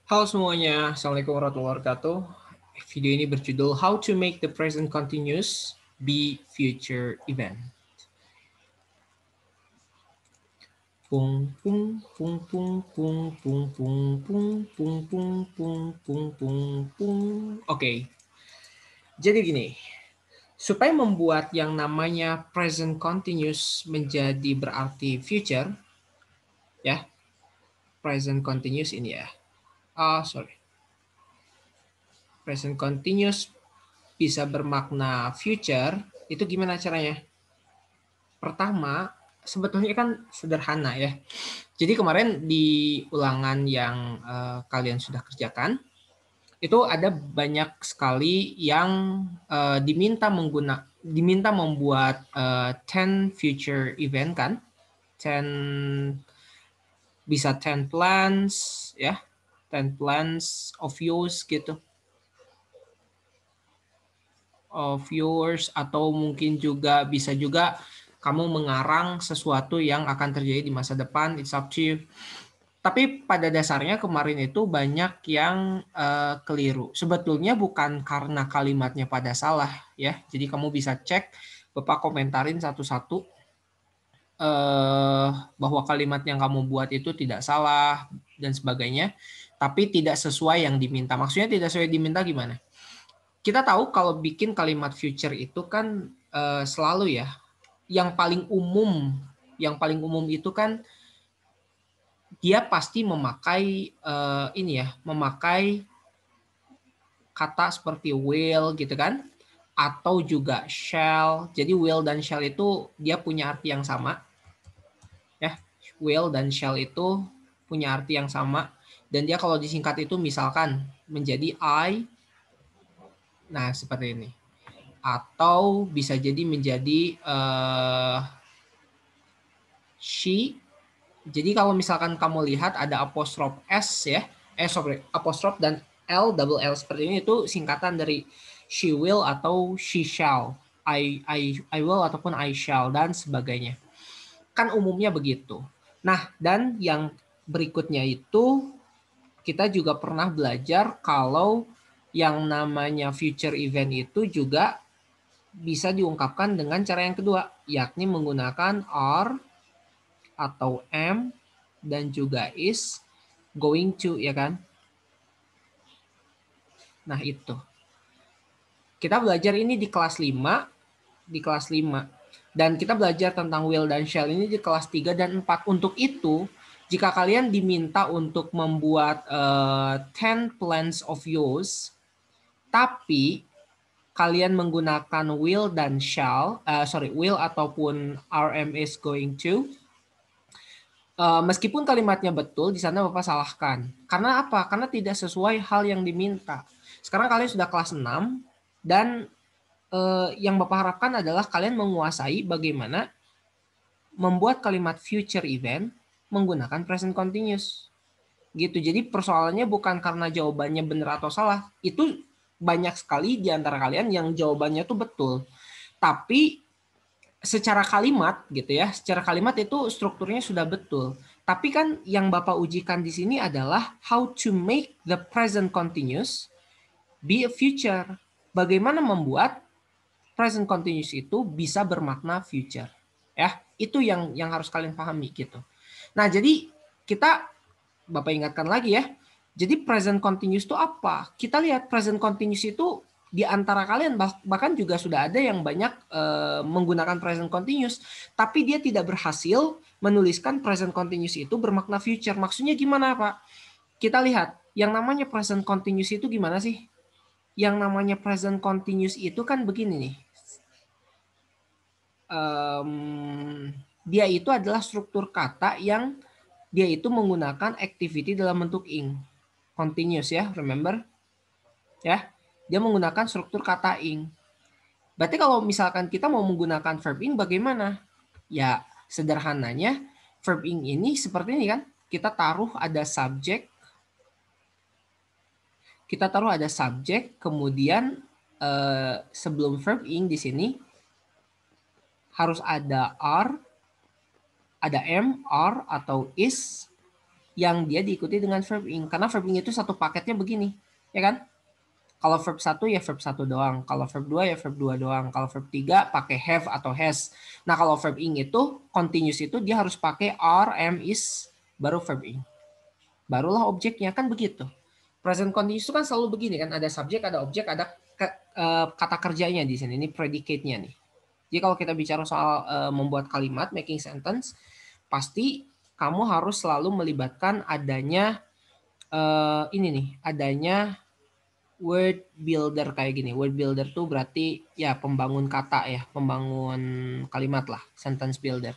Halo semuanya, Assalamualaikum warahmatullahi wabarakatuh. Video ini berjudul How to Make the Present Continuous be Future Event. Pung pung pung pung pung pung pung pung pung pung pung pung pung pung. Oke, jadi gini, supaya membuat yang namanya present continuous menjadi berarti future, ya, present continuous ini ya. Present continuous bisa bermakna future, itu gimana caranya? Pertama, sebetulnya kan sederhana ya. Jadi kemarin di ulangan yang kalian sudah kerjakan, itu ada banyak sekali yang diminta membuat 10 future event kan. 10 bisa 10 plans ya, 10 plans of yours gitu. Of yours, atau mungkin juga bisa juga kamu mengarang sesuatu yang akan terjadi di masa depan, it's up to you. Tapi pada dasarnya kemarin itu banyak yang keliru. Sebetulnya bukan karena kalimatnya pada salah ya. Jadi kamu bisa cek, Bapak komentarin satu-satu bahwa kalimat yang kamu buat itu tidak salah dan sebagainya, tapi tidak sesuai yang diminta. Maksudnya tidak sesuai diminta gimana? Kita tahu kalau bikin kalimat future itu kan selalu ya, yang paling umum itu kan dia pasti memakai memakai kata seperti will gitu kan, atau juga shall. Jadi will dan shall itu dia punya arti yang sama ya. Will dan shall itu punya arti yang sama, dan dia kalau disingkat itu misalkan menjadi I, nah seperti ini, atau bisa jadi menjadi she. Jadi kalau misalkan kamu lihat ada apostrof S ya, apostrof dan double L seperti ini, itu singkatan dari she will atau she shall, I will ataupun I shall dan sebagainya. Kan umumnya begitu. Nah, dan yang berikutnya itu kita juga pernah belajar kalau yang namanya future event itu juga bisa diungkapkan dengan cara yang kedua, yakni menggunakan are atau am dan juga is going to, ya kan? Nah, itu. Kita belajar ini di kelas 5, Dan kita belajar tentang will dan shall ini di kelas 3 dan 4. Untuk itu, jika kalian diminta untuk membuat 10 plans of yours, tapi kalian menggunakan will dan shall, will ataupun RM is going to, meskipun kalimatnya betul, di sana Bapak salahkan. Karena apa? Karena tidak sesuai hal yang diminta. Sekarang kalian sudah kelas 6 dan yang Bapak harapkan adalah kalian menguasai bagaimana membuat kalimat future event menggunakan present continuous. Gitu. Jadi persoalannya bukan karena jawabannya benar atau salah. Itu banyak sekali di antara kalian yang jawabannya tuh betul. Tapi secara kalimat gitu ya, secara kalimat itu strukturnya sudah betul. Tapi kan yang Bapak ujikan di sini adalah how to make the present continuous be a future. Bagaimana membuat present continuous itu bisa bermakna future. Ya, itu yang harus kalian pahami gitu. Nah, jadi kita Bapak ingatkan lagi ya. Jadi present continuous itu apa? Kita lihat present continuous itu di antara kalian bahkan juga sudah ada yang banyak menggunakan present continuous, tapi dia tidak berhasil menuliskan present continuous itu bermakna future. Maksudnya gimana, Pak? Kita lihat, yang namanya present continuous itu gimana sih? Yang namanya present continuous itu kan begini nih. Dia itu adalah struktur kata yang dia itu menggunakan activity dalam bentuk ing. Continuous ya, remember? Ya, dia menggunakan struktur kata ing. Berarti kalau misalkan kita mau menggunakan verb ing bagaimana? Ya, sederhananya verb ing ini seperti ini kan. Kita taruh ada subjek. Kemudian sebelum verb ing di sini harus ada are, ada am, are atau is yang dia diikuti dengan verb ing. Karena verb ing itu satu paketnya begini, ya kan? Kalau verb 1 ya verb 1 doang. Kalau verb 2 ya verb 2 doang. Kalau verb 3 pakai have atau has. Nah, kalau verb ing itu continuous itu dia harus pakai are, am, is baru verb ing. Barulah objeknya, kan begitu. Present continuous itu kan selalu begini kan, ada subjek, ada objek, ada kata kerjanya di sini. Ini predicate-nya nih. Jadi kalau kita bicara soal membuat kalimat, making sentence, pasti kamu harus selalu melibatkan adanya ini nih, adanya word builder kayak gini. Word builder tuh berarti ya pembangun kata ya, pembangun kalimat lah, sentence builder.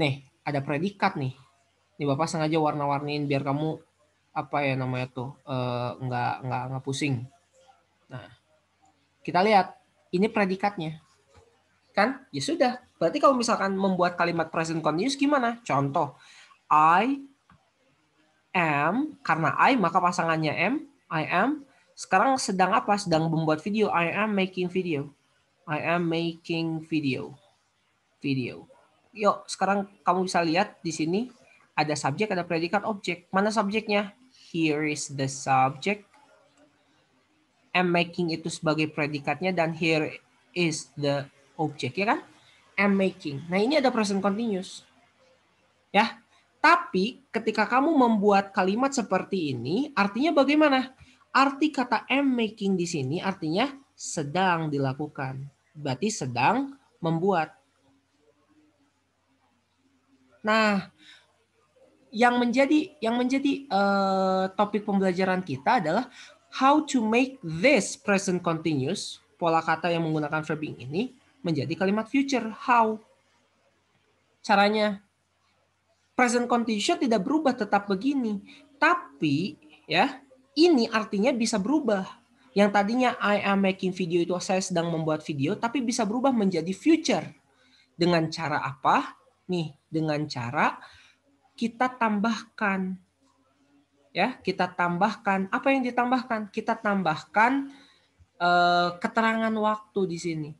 Nih, ada predikat nih. Nih Bapak sengaja warna-warniin biar kamu apa ya namanya tuh nggak pusing. Nah, kita lihat ini predikatnya. Kan? Ya sudah. Berarti kalau misalkan membuat kalimat present continuous gimana? Contoh, I am, karena I maka pasangannya am, I am. Sekarang sedang apa? Sedang membuat video. I am making video. I am making video. Video. Yuk, sekarang kamu bisa lihat di sini ada subjek, ada predikat, objek. Mana subjeknya? Here is the subject. Am making itu sebagai predikatnya dan here is the object, ya kan? Am making. Nah, ini ada present continuous. Ya. Tapi ketika kamu membuat kalimat seperti ini, artinya bagaimana? Arti kata am making di sini artinya sedang dilakukan. Berarti sedang membuat. Nah, yang menjadi topik pembelajaran kita adalah how to make this present continuous, pola kata yang menggunakan verb ini menjadi kalimat future. How? Caranya present continuous tidak berubah, tetap begini. Tapi ya, ini artinya bisa berubah. Yang tadinya I am making video itu saya sedang membuat video, tapi bisa berubah menjadi future. Dengan cara apa? Nih, dengan cara kita tambahkan. Ya, kita tambahkan. Apa yang ditambahkan? Kita tambahkan keterangan waktu di sini.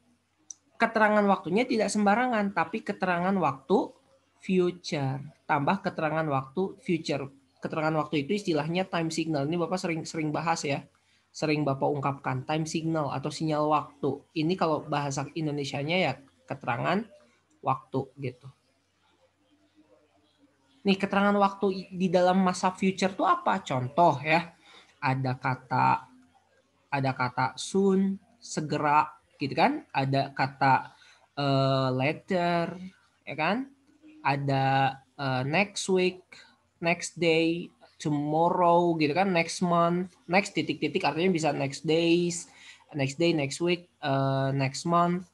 Keterangan waktunya tidak sembarangan, tapi keterangan waktu future. Tambah keterangan waktu future. Keterangan waktu itu istilahnya time signal. Ini Bapak sering bahas ya. Sering Bapak ungkapkan time signal atau sinyal waktu. Ini kalau bahasa Indonesianya ya keterangan waktu gitu. Nih, keterangan waktu di dalam masa future itu apa? Contoh ya. Ada kata soon, segera gitu kan, ada kata later, ya kan, ada next week, next day, tomorrow gitu kan, next month, next titik-titik artinya bisa next days, next day, next week, next month.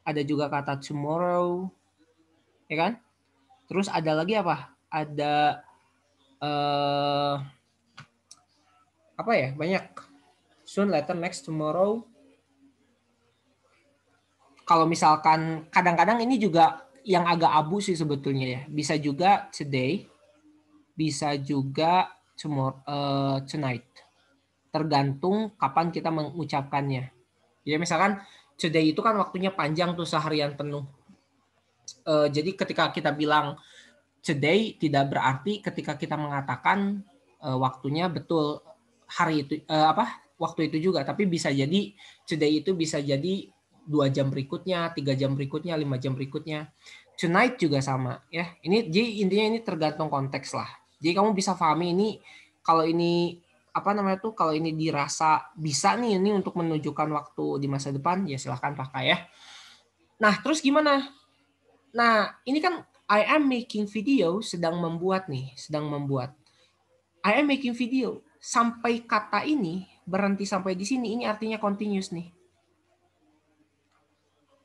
Ada juga kata tomorrow, ya kan. Terus ada lagi apa? Ada apa ya, banyak. Soon, later, next, tomorrow. Kalau misalkan kadang-kadang ini juga yang agak abu sih sebetulnya ya. Bisa juga today, bisa juga tomorrow, tonight. Tergantung kapan kita mengucapkannya. Ya misalkan today itu kan waktunya panjang tuh, seharian penuh. Jadi ketika kita bilang today tidak berarti ketika kita mengatakan waktunya betul hari itu waktu itu juga, tapi bisa jadi today itu bisa jadi 2 jam berikutnya, 3 jam berikutnya, 5 jam berikutnya. Tonight juga sama ya. Ini jadi intinya ini tergantung konteks lah. Jadi kamu bisa pahami ini, kalau ini apa namanya tuh, kalau ini dirasa bisa nih ini untuk menunjukkan waktu di masa depan, ya silahkan pakai ya. Nah, terus gimana? Nah, ini kan I am making video, sedang membuat nih, sedang membuat. I am making video. Sampai kata ini berhenti sampai di sini, ini artinya continuous nih.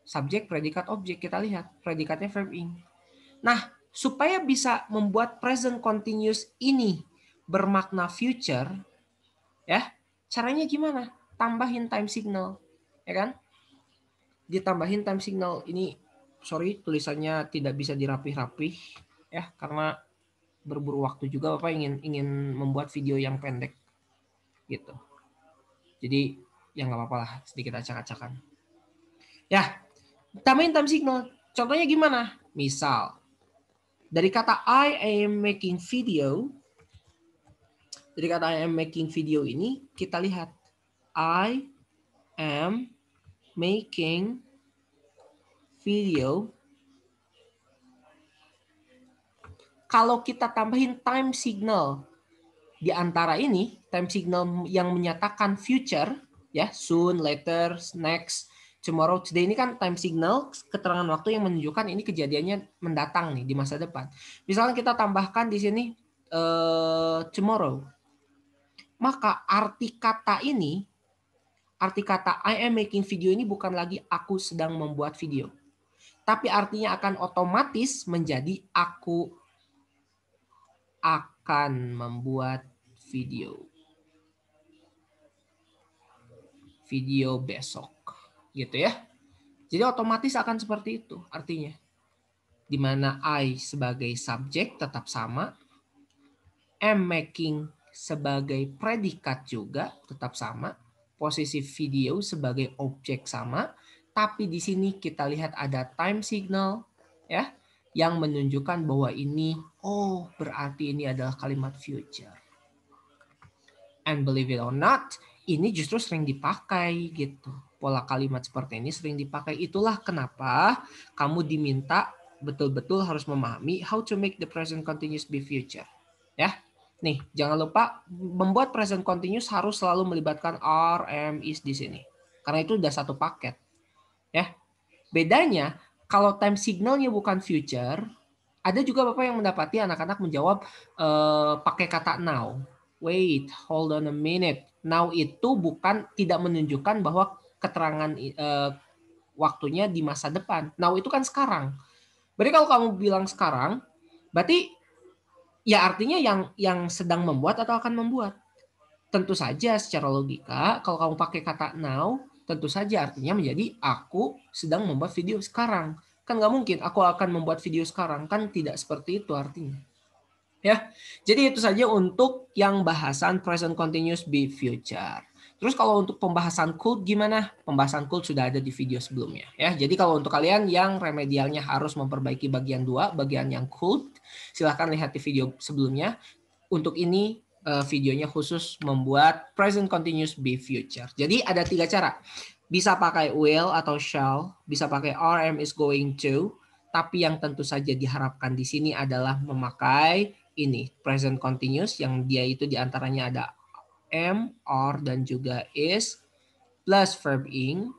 Subjek, predikat, objek, kita lihat. Predikatnya verb ing. Nah, supaya bisa membuat present continuous ini bermakna future, ya, caranya gimana? Tambahin time signal, ya kan? Ditambahin time signal. Ini sorry tulisannya tidak bisa dirapih-rapih ya, karena berburu waktu juga, Bapak ingin membuat video yang pendek gitu. Jadi ya nggak apa-apa lah, sedikit acak-acakan. Ya, tambahin time signal. Contohnya gimana? Misal Dari kata I am making video, dari kata I am making video ini kita lihat I am making video. Kalau kita tambahin time signal di antara ini, time signal yang menyatakan future, ya, soon, later, next, tomorrow, today, ini kan time signal, keterangan waktu yang menunjukkan ini kejadiannya mendatang nih di masa depan. Misalnya kita tambahkan di sini tomorrow, maka arti kata ini, arti kata I am making video ini bukan lagi aku sedang membuat video, tapi artinya akan otomatis menjadi aku akan membuat video besok, gitu ya. Jadi otomatis akan seperti itu artinya. Di mana I sebagai subjek tetap sama, am making sebagai predikat juga tetap sama, posisi video sebagai objek sama, tapi di sini kita lihat ada time signal ya yang menunjukkan bahwa ini berarti ini adalah kalimat future. And believe it or not, ini justru sering dipakai gitu. Pola kalimat seperti ini sering dipakai. Itulah kenapa kamu diminta betul-betul harus memahami how to make the present continuous be future. Ya. Nih, jangan lupa membuat present continuous harus selalu melibatkan are, am, is di sini. Karena itu udah satu paket. Ya. Bedanya kalau time signalnya bukan future, ada juga Bapak yang mendapati anak-anak menjawab pakai kata now. Wait, hold on a minute. Now itu bukan tidak menunjukkan bahwa keterangan waktunya di masa depan. Now itu kan sekarang. Berarti kalau kamu bilang sekarang, berarti ya artinya yang sedang membuat atau akan membuat. Tentu saja secara logika kalau kamu pakai kata now, tentu saja artinya menjadi aku sedang membuat video sekarang. Kan nggak mungkin aku akan membuat video sekarang, kan tidak seperti itu artinya. Ya, jadi itu saja untuk yang bahasan present continuous be future. Terus kalau untuk pembahasan could gimana? Pembahasan could sudah ada di video sebelumnya. Ya, jadi kalau untuk kalian yang remedialnya harus memperbaiki bagian 2, bagian yang could, silahkan lihat di video sebelumnya. Untuk ini videonya khusus membuat present continuous be future. Jadi ada 3 cara. Bisa pakai will atau shall, bisa pakai are, am, is, going to, tapi yang tentu saja diharapkan di sini adalah memakai ini present continuous yang dia itu diantaranya ada am, are, dan juga is plus verb ing,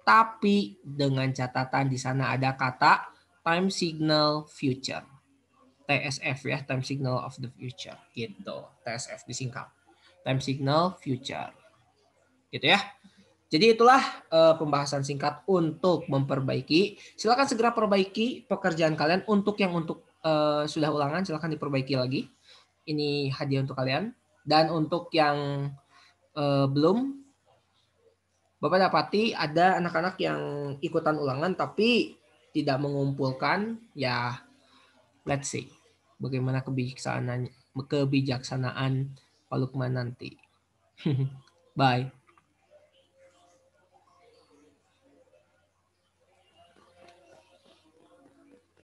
tapi dengan catatan di sana ada kata time signal future. TSF ya, time signal of the future gitu. TSF disingkat. Time signal future. Gitu ya. Jadi itulah pembahasan singkat untuk memperbaiki. Silakan segera perbaiki pekerjaan kalian. Untuk yang sudah ulangan silakan diperbaiki lagi. Ini hadiah untuk kalian. Dan untuk yang belum, Bapak dapati ada anak-anak yang ikutan ulangan tapi tidak mengumpulkan, ya let's see bagaimana kebijaksanaan Pak Lukman nanti. Bye.